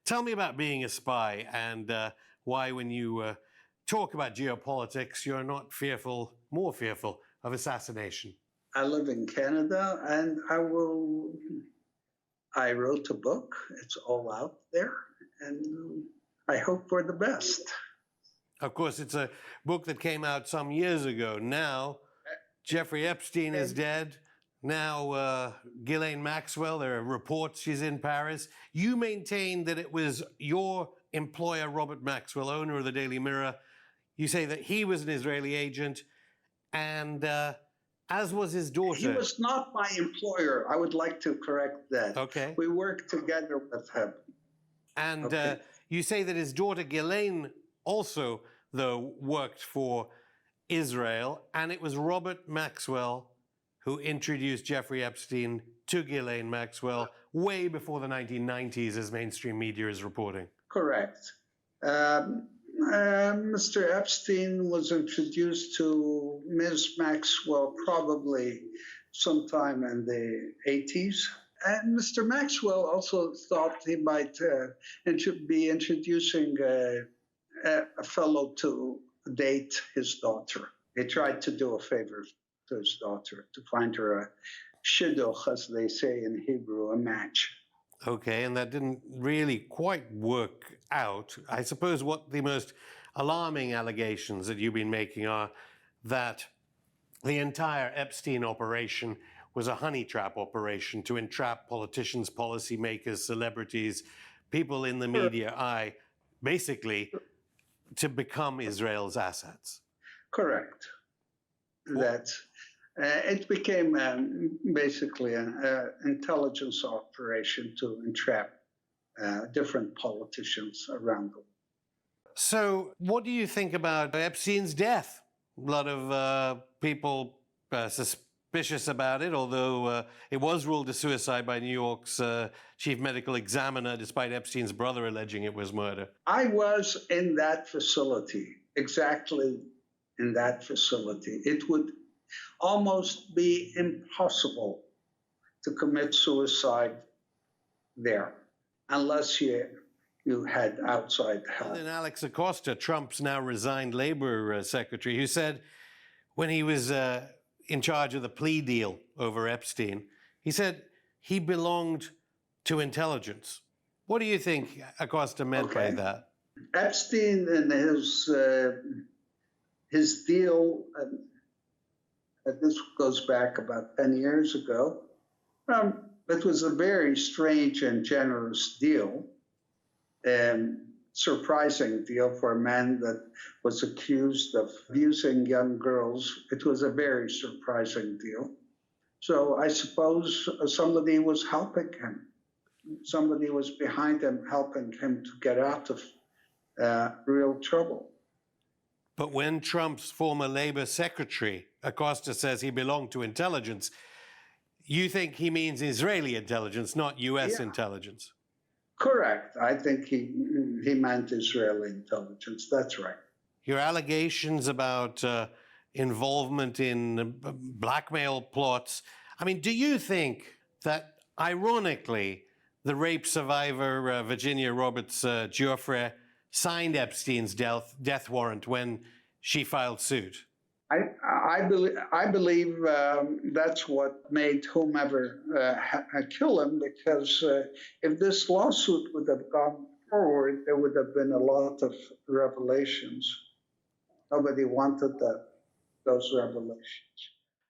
Tell me about being a spy and why when you talk about geopolitics, you're not more fearful of assassination. I live in Canada, and I wrote a book. It's all out there, and I hope for the best. Of course, it's a book that came out some years ago. Now, Jeffrey Epstein is dead. Now, Ghislaine Maxwell, there are reports she's in Paris. You maintain that it was your employer, Robert Maxwell, owner of the Daily Mirror. You say that he was an Israeli agent, and as was his daughter. He was not my employer. I would like to correct that. Okay. We worked together with him. And you say that his daughter, Ghislaine, also, though, worked for Israel, and it was Robert Maxwell who introduced Jeffrey Epstein to Ghislaine Maxwell way before the 1990s, as mainstream media is reporting. Correct. Mr. Epstein was introduced to Ms. Maxwell probably sometime in the 80s. And Mr. Maxwell also thought he might be introducing a fellow to date his daughter. He tried to do a favor to his daughter, to find her a shidduch, as they say in Hebrew, a match. Okay, and that didn't really quite work out. I suppose what the most alarming allegations that you've been making are that the entire Epstein operation was a honey trap operation to entrap politicians, policymakers, celebrities, people in the media eye, basically to become Israel's assets. Correct. That it became basically an intelligence operation to entrap different politicians around the world. So what do you think about Epstein's death? A lot of people suspicious about it, although it was ruled a suicide by New York's chief medical examiner, despite Epstein's brother alleging it was murder. I was in that facility, exactly in that facility. It would almost be impossible to commit suicide there unless you had outside help. And then Alex Acosta, Trump's now resigned labor secretary, who said when he was in charge of the plea deal over Epstein, he said he belonged to intelligence. What do you think Acosta meant by that? Epstein and his deal, this goes back about 10 years ago. It was a very strange and generous deal, surprising deal for a man that was accused of abusing young girls. It was a very surprising deal. So I suppose somebody was helping him. Somebody was behind him, helping him to get out of real trouble. But when Trump's former labor secretary, Acosta, says he belonged to intelligence, you think he means Israeli intelligence, not U.S. intelligence? Correct. I think he meant Israeli intelligence. That's right. Your allegations about involvement in blackmail plots, I mean, do you think that, ironically, the rape survivor, Virginia Roberts Giuffre, signed Epstein's death warrant when she filed suit? I believe that's what made whomever kill him, because if this lawsuit would have gone forward, there would have been a lot of revelations. Nobody wanted those revelations.